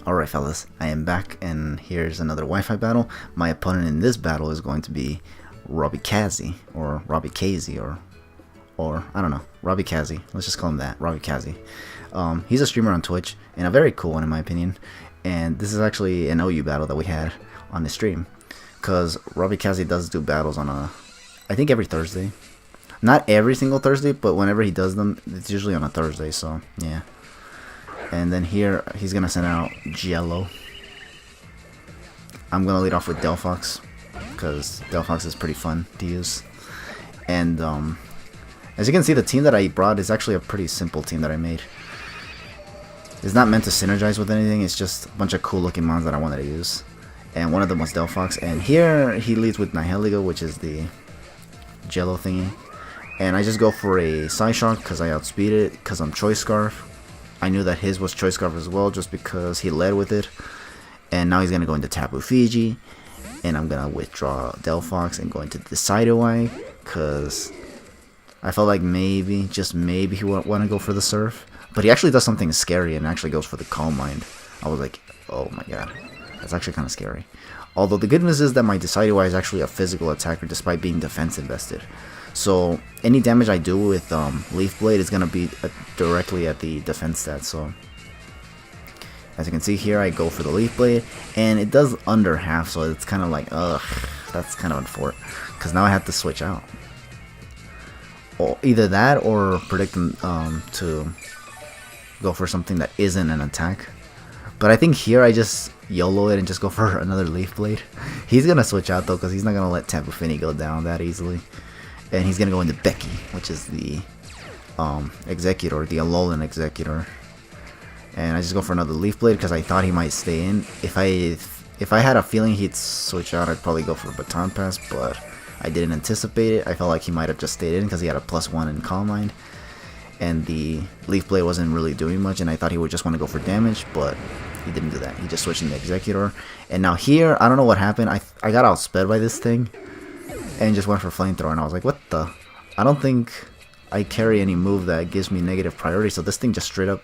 Alright fellas, I am back and here's another Wi-Fi battle. My opponent in this battle is going to be robikaze or I don't know, robikaze. Let's just call him that, robikaze. He's a streamer on Twitch and a very cool one in my opinion. And this is actually an OU battle that we had on the stream. Because robikaze does do battles on I think every Thursday. Not every single Thursday, but whenever he does them, it's usually on a Thursday, so yeah. And then here, he's going to send out Jello. I'm going to lead off with Delphox, because Delphox is pretty fun to use. And as you can see, the team that I brought is actually a pretty simple team that I made. It's not meant to synergize with anything, it's just a bunch of cool looking mons that I wanted to use. And one of them was Delphox, and here he leads with Nihilego, which is the Jello thingy. And I just go for a Psyshock because I outspeed it, because I'm Choice Scarf. I knew that his was Choice Scarf as well, just because he led with it. And now he's going to go into Tapu Fiji. And I'm going to withdraw Delphox and go into Thundurus-I, because I felt like maybe, just maybe, he would want to go for the Surf. But he actually does something scary and actually goes for the Calm Mind. I was like, oh my god, that's actually kind of scary. Although the good news is that my Thundurus-I is actually a physical attacker despite being defense invested. So any damage I do with Leaf Blade is going to be directly at the defense stat. So as you can see here, I go for the Leaf Blade and it does under half, so it's kind of like, ugh, that's kind of unfortunate, because now I have to switch out. Or either that or predict them to go for something that isn't an attack. But I think here I just YOLO it and just go for another Leaf Blade. He's going to switch out though, because he's not going to let Tapu Fini go down that easily. And he's going to go into Becky, which is the Executor, the Alolan Executor. And I just go for another Leaf Blade because I thought he might stay in. If I had a feeling he'd switch out, I'd probably go for Baton Pass, but I didn't anticipate it. I felt like he might have just stayed in because he had a +1 in Calm Mind. And the Leaf Blade wasn't really doing much, and I thought he would just want to go for damage, but he didn't do that. He just switched into Executor. And now here, I don't know what happened. I got outsped by this thing. And just went for Flamethrower, and I was like, what the? I don't think I carry any move that gives me negative priority, so this thing just straight up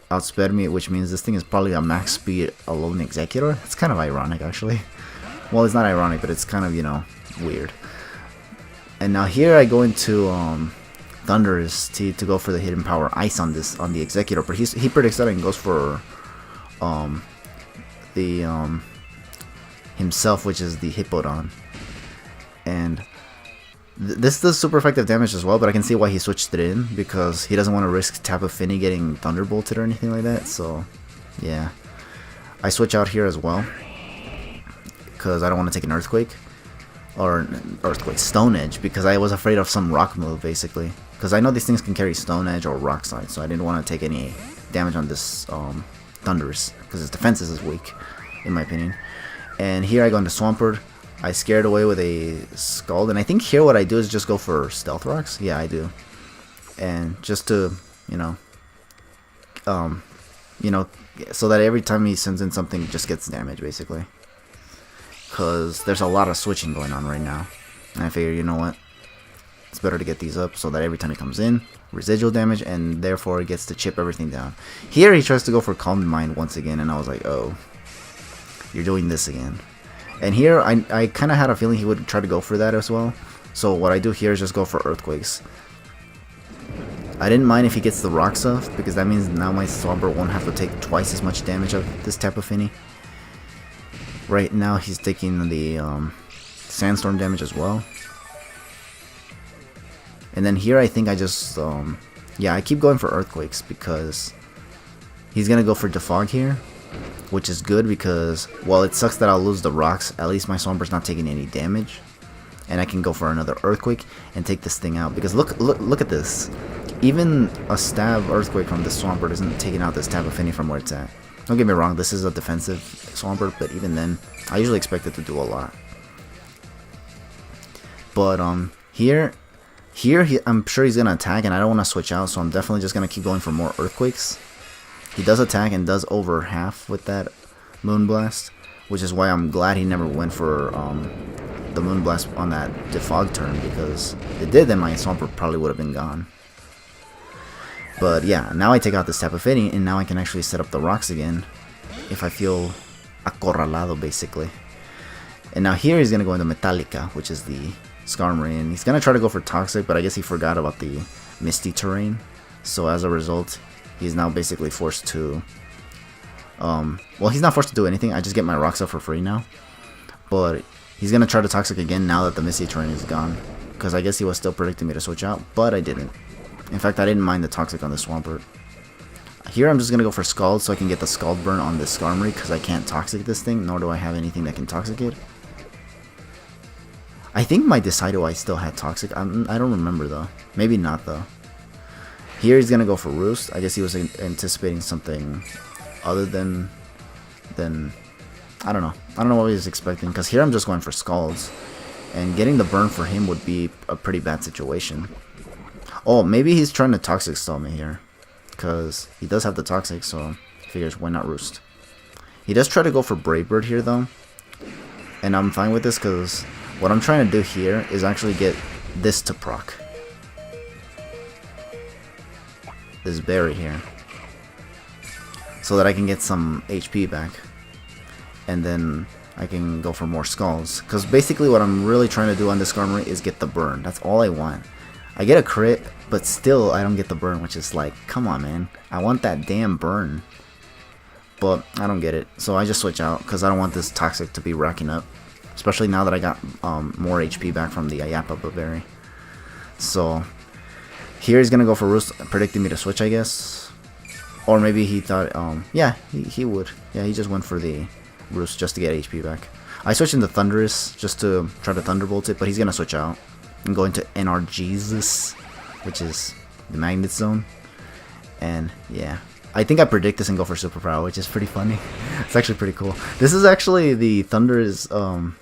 outsped me, which means this thing is probably a max speed Alolan Executor. It's kind of ironic, actually. Well, it's not ironic, but it's kind of, you know, weird. And now here I go into Thundurus to go for the Hidden Power Ice on the Executor, but he predicts that and goes for himself, which is the Hippodon. And this does super effective damage as well, but I can see why he switched it in, because he doesn't want to risk Tapu Fini getting Thunderbolted or anything like that. So yeah, I switch out here as well because I don't want to take an Earthquake or Stone Edge, because I was afraid of some rock move basically, because I know these things can carry Stone Edge or Rock Slide, so I didn't want to take any damage on this Thundurus because his defenses is weak in my opinion. And here I go into Swampert. I scared away with a Scald, and I think here what I do is just go for Stealth Rocks. Yeah, I do. And just to, you know, so that every time he sends in something, it just gets damage, basically. Because there's a lot of switching going on right now. And I figure, you know what? It's better to get these up so that every time he comes in, residual damage, and therefore he gets to chip everything down. Here he tries to go for Calm Mind once again, and I was like, oh, you're doing this again. And here, I kind of had a feeling he would try to go for that as well. So what I do here is just go for Earthquakes. I didn't mind if he gets the Rock stuff, because that means now my Swampert won't have to take twice as much damage of this Tapu Fini. Right now, he's taking the Sandstorm damage as well. And then here, I think I just, yeah, I keep going for Earthquakes, because he's going to go for Defog here. Which is good because, while it sucks that I'll lose the rocks, at least my Swampert's not taking any damage. And I can go for another Earthquake and take this thing out. Because look at this. Even a stab Earthquake from this Swampert isn't taking out this Tapu Fini from where it's at. Don't get me wrong, this is a defensive Swampert, but even then, I usually expect it to do a lot. But here I'm sure he's going to attack, and I don't want to switch out, so I'm definitely just going to keep going for more Earthquakes. He does attack and does over half with that Moonblast, which is why I'm glad he never went for the Moonblast on that Defog turn, because if it did, then my Swampert probably would have been gone. But yeah, now I take out this Tapu Fini, and now I can actually set up the rocks again. if I feel acorralado, basically. And now here he's gonna go into Metallica, which is the Skarmory, and he's gonna try to go for Toxic, but I guess he forgot about the Misty terrain. So as a result, he's now basically forced to well, he's not forced to do anything. I just get my rocks up for free now. But he's gonna try to Toxic again now that the Misty terrain is gone, because I guess he was still predicting me to switch out, but I didn't. In fact, I didn't mind the Toxic on the Swampert. Here I'm just gonna go for Scald so I can get the Scald burn on this Skarmory, because I can't Toxic this thing, nor do I have anything that can Toxic it. I think my Decidueye still had Toxic. I don't remember though. Maybe not though. Here he's gonna go for Roost. I guess he was anticipating something other than I don't know. I don't know what he was expecting, because here I'm just going for Scalds, and getting the burn for him would be a pretty bad situation. Oh, maybe he's trying to Toxic stall me here, because he does have the Toxic, so figures why not Roost. He does try to go for Brave Bird here though, and I'm fine with this, because what I'm trying to do here is actually get this to proc. This berry here, so that I can get some HP back, and then I can go for more Scalds, because basically what I'm really trying to do on this Skarmory is get the burn. That's all I want. I get a crit, but still I don't get the burn, which is like, come on man, I want that damn burn, but I don't get it, so I just switch out, because I don't want this Toxic to be racking up, especially now that I got more HP back from the Ayapa berry. So here he's gonna go for Roost, predicting me to switch, I guess. Or maybe he thought, yeah, he would. Yeah, he just went for the Roost just to get HP back. I switched into Thundurus just to try to Thunderbolt it, but he's gonna switch out and go into NRGesus, which is the Magnet Zone. And yeah, I think I predict this and go for Super Power, which is pretty funny. It's actually pretty cool. This is actually the Thundurus-I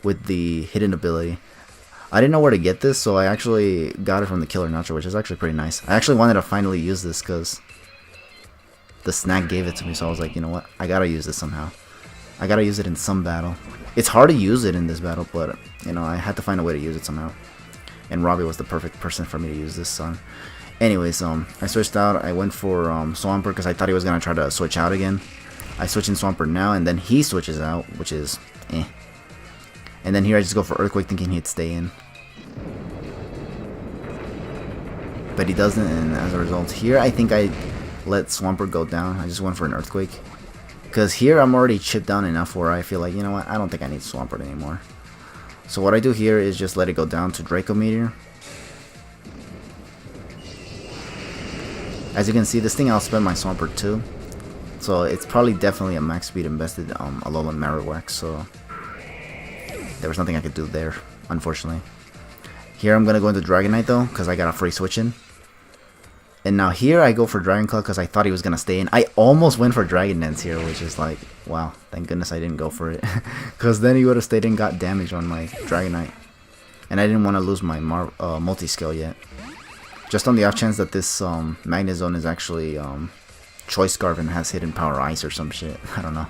with the hidden ability. I didn't know where to get this, so I actually got it from the Killer Nacho, which is actually pretty nice. I actually wanted to finally use this because the snack gave it to me, so I was like, you know what? I gotta use this somehow. I gotta use it in some battle. It's hard to use it in this battle, but, you know, I had to find a way to use it somehow. And Robbie was the perfect person for me to use this on. Anyways, I switched out. I went for Swampert because I thought he was gonna try to switch out again. I switch in Swampert now, and then he switches out, which is eh. And then here I just go for Earthquake thinking he'd stay in. But he doesn't, and as a result, here I think I let Swampert go down. I just went for an Earthquake. Because here I'm already chipped down enough where I feel like, you know what, I don't think I need Swampert anymore. So what I do here is just let it go down to Draco Meteor. As you can see, this thing outspent my Swampert too. So it's probably definitely a max speed invested Alolan Marowak, so there was nothing I could do there, unfortunately. Here I'm gonna go into Dragonite though, because I got a free switch in. And now here I go for Dragon Claw because I thought he was gonna stay in. I almost went for Dragon Dance here, which is like, wow, thank goodness I didn't go for it. Because then he would have stayed and got damage on my Dragonite. And I didn't want to lose my multi-scale yet. Just on the off chance that this Magnet Zone is actually Choice Scarf and has hidden power ice or some shit. I don't know.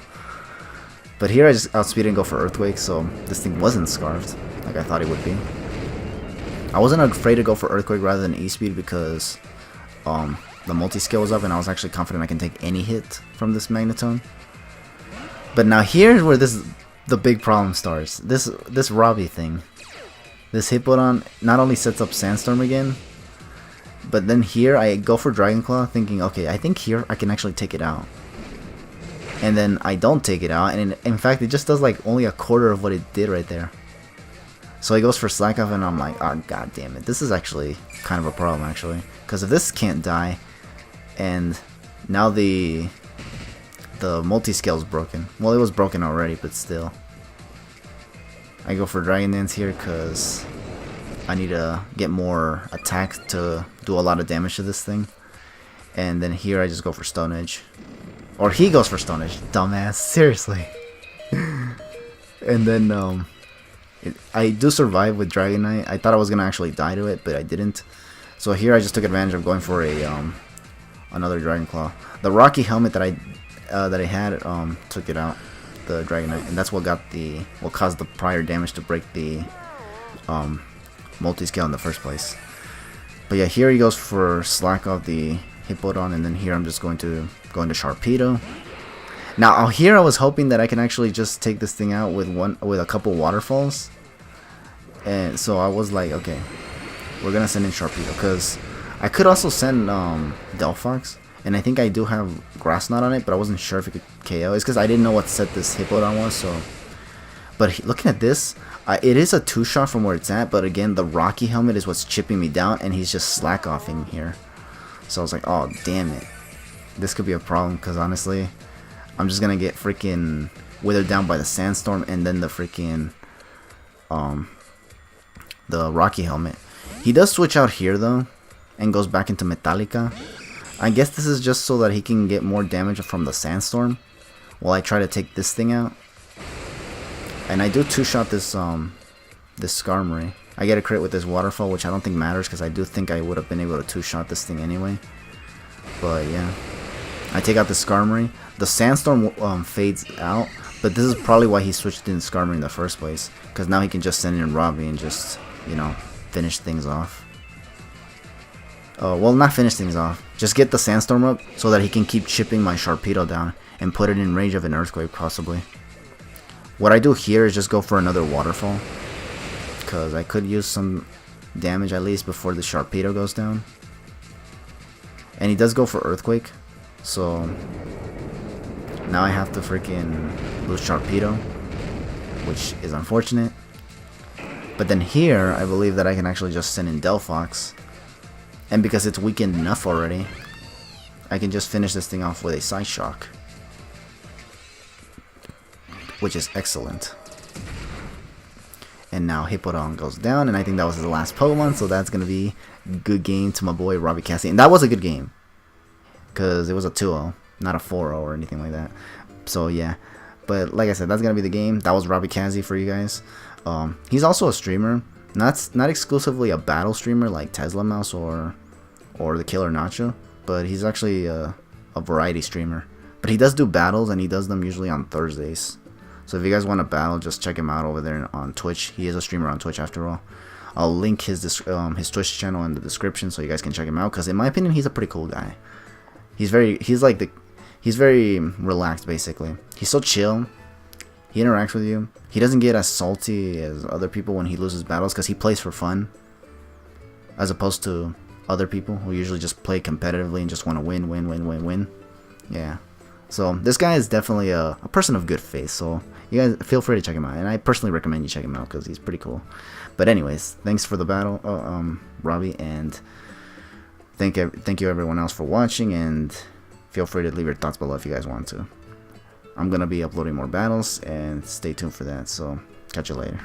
But here I just outspeed and go for Earthquake, so this thing wasn't scarfed like I thought it would be. I wasn't afraid to go for Earthquake rather than E-Speed because the multi-scale was up and I was actually confident I can take any hit from this Magnetone. But now here's where the big problem starts. This Robbie thing. This Hippodon not only sets up Sandstorm again, but then here I go for Dragon Claw thinking, okay, I think here I can actually take it out. And then I don't take it out, and in fact it just does like only a quarter of what it did right there. So he goes for Slack Off and I'm like, oh god damn it, this is actually kind of a problem actually. Because if this can't die, and now the multi-scale's broken. Well, it was broken already, but still. I go for Dragon Dance here because I need to get more attack to do a lot of damage to this thing. And then here I just go for Stone Edge. Or he goes for Stone Edge, dumbass, seriously. And then I do survive with Dragonite. I thought I was going to actually die to it, but I didn't. So here I just took advantage of going for a another Dragon Claw. The Rocky Helmet that I had took it out, the Dragonite, and that's what caused the prior damage to break the multi-scale in the first place. But yeah, here he goes for Slack Off the Hippodon, and then here I'm just going to go into Sharpedo. Now here I was hoping that I can actually just take this thing out with a couple waterfalls, and so I was like, okay, we're gonna send in Sharpedo, because I could also send Delphox, and I think I do have Grass Knot on it, but I wasn't sure if it could KO. It's because I didn't know what set this Hippodon was. So, but looking at this, it is a 2-shot from where it's at, but again, the Rocky Helmet is what's chipping me down, and he's just slack-offing here. So I was like, oh, damn it. This could be a problem, because honestly, I'm just going to get freaking withered down by the Sandstorm, and then the freaking, the Rocky Helmet. He does switch out here, though, and goes back into Metallica. I guess this is just so that he can get more damage from the Sandstorm while I try to take this thing out. And I do 2-shot this this Skarmory. I get a crit with this Waterfall, which I don't think matters, because I do think I would have been able to 2-shot this thing anyway. But yeah, I take out the Skarmory. The Sandstorm fades out, but this is probably why he switched in Skarmory in the first place, because now he can just send in Robbie and just, you know, finish things off. Well, not finish things off. Just get the Sandstorm up so that he can keep chipping my Sharpedo down and put it in range of an Earthquake, possibly. What I do here is just go for another Waterfall, because I could use some damage at least before the Sharpedo goes down. And he does go for Earthquake, so now I have to freaking lose Sharpedo, which is unfortunate. But then here, I believe that I can actually just send in Delphox. And because it's weakened enough already, I can just finish this thing off with a Side Shock, which is excellent. And now Hippodon goes down, and I think that was his last Pokemon, so that's going to be a good game to my boy robikaze. And that was a good game, because it was a 2-0, not a 4-0 or anything like that. So yeah, but like I said, that's going to be the game. That was robikaze for you guys. He's also a streamer. Not exclusively a battle streamer like Tesla Mouse or the Killer Nacho, but he's actually a variety streamer. But he does do battles, and he does them usually on Thursdays. So if you guys want to battle, just check him out over there on Twitch. He is a streamer on Twitch after all. I'll link his Twitch channel in the description so you guys can check him out, because in my opinion, he's a pretty cool guy. He's very relaxed, basically. He's so chill. He interacts with you. He doesn't get as salty as other people when he loses battles, because he plays for fun, as opposed to other people who usually just play competitively and just want to win. Yeah. So this guy is definitely a person of good faith. So you guys feel free to check him out, and I personally recommend you check him out because he's pretty cool. But anyways, thanks for the battle, Robbie, and thank you everyone else for watching, and feel free to leave your thoughts below if you guys want to. I'm going to be uploading more battles, and stay tuned for that, so catch you later.